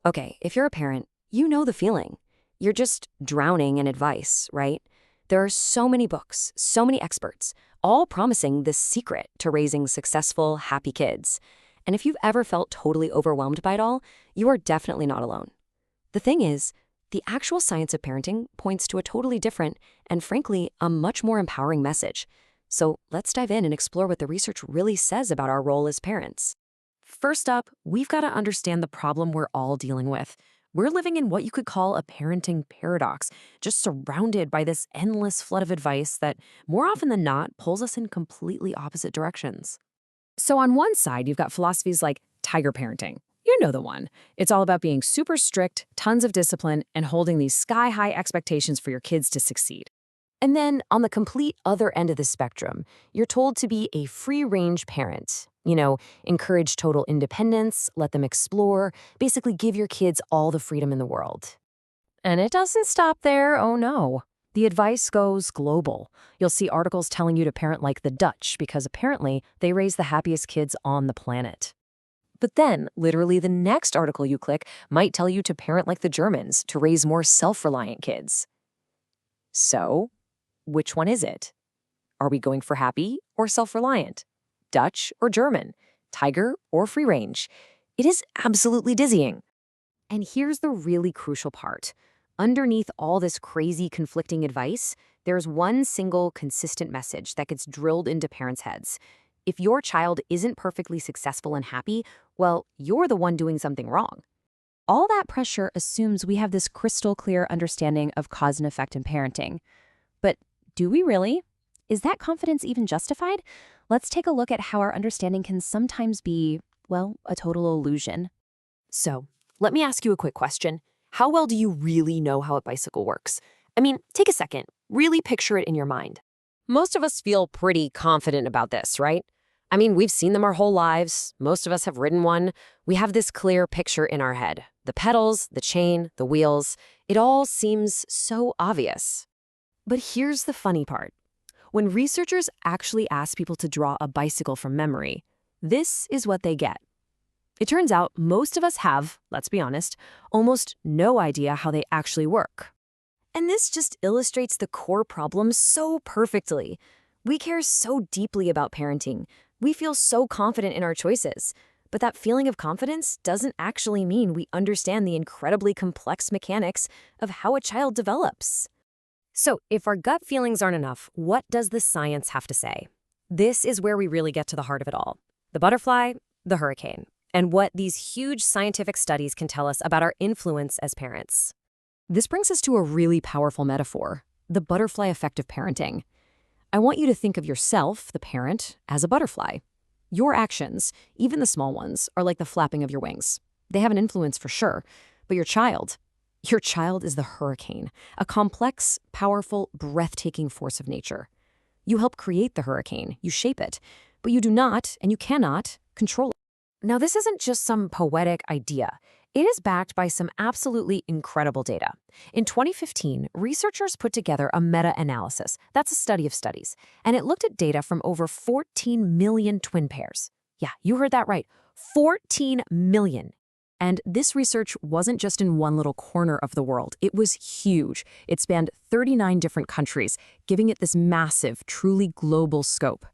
Okay, if you're a parent, you know the feeling. You're just drowning in advice, right? There are so many books, so many experts, all promising this secret to raising successful, happy kids. And if you've ever felt totally overwhelmed by it all, you are definitely not alone. The thing is, the actual science of parenting points to a totally different and, frankly, a much more empowering message. So let's dive in and explore what the research really says about our role as parents. First up, we've got to understand the problem we're all dealing with. We're living in what you could call a parenting paradox, just surrounded by this endless flood of advice that, more often than not, pulls us in completely opposite directions. So on one side, you've got philosophies like tiger parenting. You know the one. It's all about being super strict, tons of discipline, and holding these sky-high expectations for your kids to succeed. And then on the complete other end of the spectrum, you're told to be a free-range parent. Encourage total independence, let them explore, basically give your kids all the freedom in the world. And it doesn't stop there, oh no. The advice goes global. You'll see articles telling you to parent like the Dutch because apparently they raise the happiest kids on the planet. But then, literally the next article you click might tell you to parent like the Germans to raise more self-reliant kids. So, which one is it? Are we going for happy or self-reliant? Dutch or German? Tiger or free range? It is absolutely dizzying. And here's the really crucial part. Underneath all this crazy conflicting advice, there's one single consistent message that gets drilled into parents' heads. If your child isn't perfectly successful and happy, well, you're the one doing something wrong. All that pressure assumes we have this crystal clear understanding of cause and effect in parenting. But do we really? Is that confidence even justified? Let's take a look at how our understanding can sometimes be, well, a total illusion. So, let me ask you a quick question. How well do you really know how a bicycle works? I mean, take a second. Really picture it in your mind. Most of us feel pretty confident about this, right? I mean, we've seen them our whole lives. Most of us have ridden one. We have this clear picture in our head. The pedals, the chain, the wheels. It all seems so obvious. But here's the funny part. When researchers actually ask people to draw a bicycle from memory, this is what they get. It turns out most of us have, let's be honest, almost no idea how they actually work. And this just illustrates the core problem so perfectly. We care so deeply about parenting. We feel so confident in our choices. But that feeling of confidence doesn't actually mean we understand the incredibly complex mechanics of how a child develops. So, if our gut feelings aren't enough, what does the science have to say? This is where we really get to the heart of it all. The butterfly, the hurricane, and what these huge scientific studies can tell us about our influence as parents. This brings us to a really powerful metaphor, the butterfly effect of parenting. I want you to think of yourself, the parent, as a butterfly. Your actions, even the small ones, are like the flapping of your wings. They have an influence for sure, but your child is the hurricane, a complex, powerful, breathtaking force of nature. You help create the hurricane, you shape it, but you do not, and you cannot, control it. Now, this isn't just some poetic idea. It is backed by some absolutely incredible data. In 2015, researchers put together a meta-analysis, that's a study of studies, and it looked at data from over 14 million twin pairs. Yeah, you heard that right, 14 million. And this research wasn't just in one little corner of the world. It was huge. It spanned 39 different countries, giving it this massive, truly global scope.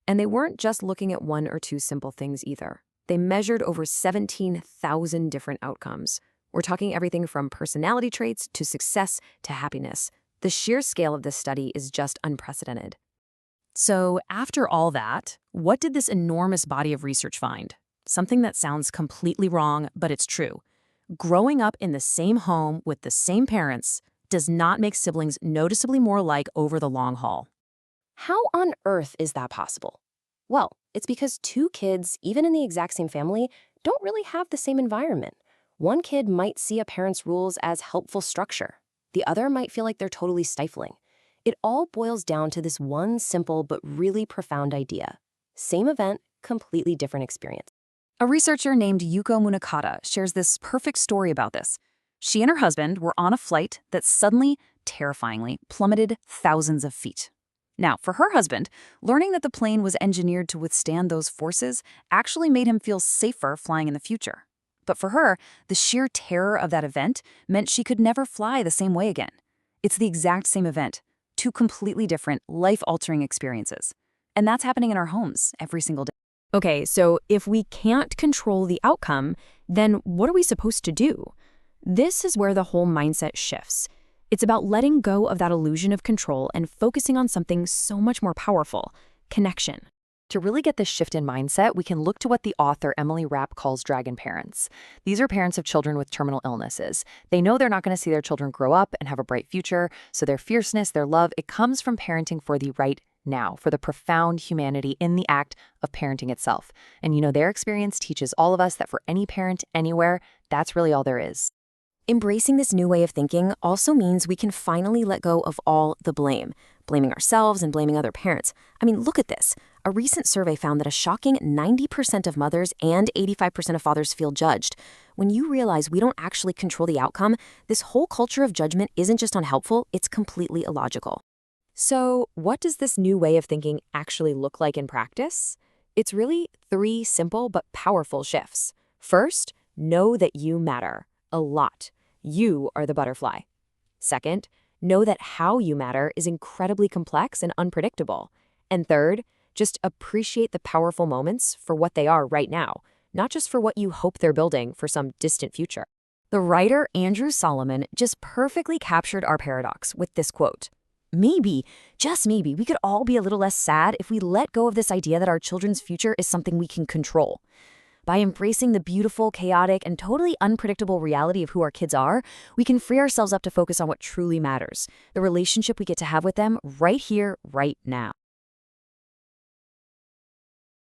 And they weren't just looking at one or two simple things either. They measured over 17,000 different outcomes. We're talking everything from personality traits to success to happiness. The sheer scale of this study is just unprecedented. So after all that, what did this enormous body of research find? Something that sounds completely wrong, but it's true. Growing up in the same home with the same parents does not make siblings noticeably more alike over the long haul. How on earth is that possible? Well, it's because two kids, even in the exact same family, don't really have the same environment. One kid might see a parent's rules as helpful structure. The other might feel like they're totally stifling. It all boils down to this one simple but really profound idea. Same event, completely different experience. A researcher named Yuko Munakata shares this perfect story about this. She and her husband were on a flight that suddenly, terrifyingly, plummeted thousands of feet. Now, for her husband, learning that the plane was engineered to withstand those forces actually made him feel safer flying in the future. But for her, the sheer terror of that event meant she could never fly the same way again. It's the exact same event, two completely different, life-altering experiences. And that's happening in our homes every single day. Okay, so if we can't control the outcome, then what are we supposed to do? This is where the whole mindset shifts. It's about letting go of that illusion of control and focusing on something so much more powerful: connection. To really get this shift in mindset, we can look to what the author Emily Rapp calls dragon parents. These are parents of children with terminal illnesses. They know they're not going to see their children grow up and have a bright future, so their fierceness, their love, it comes from parenting for the right now, for the profound humanity in the act of parenting itself. And their experience teaches all of us that for any parent anywhere, that's really all there is. Embracing this new way of thinking also means we can finally let go of all the blame, blaming ourselves and blaming other parents. I mean, look at this. A recent survey found that a shocking 90% of mothers and 85% of fathers feel judged. When you realize we don't actually control the outcome, this whole culture of judgment isn't just unhelpful, it's completely illogical. So, what does this new way of thinking actually look like in practice? It's really 3 simple but powerful shifts. First, know that you matter. A lot. You are the butterfly. Second, know that how you matter is incredibly complex and unpredictable. And third, just appreciate the powerful moments for what they are right now, not just for what you hope they're building for some distant future. The writer Andrew Solomon just perfectly captured our paradox with this quote. Maybe, just maybe, we could all be a little less sad if we let go of this idea that our children's future is something we can control. By embracing the beautiful, chaotic, and totally unpredictable reality of who our kids are, we can free ourselves up to focus on what truly matters, the relationship we get to have with them right here, right now.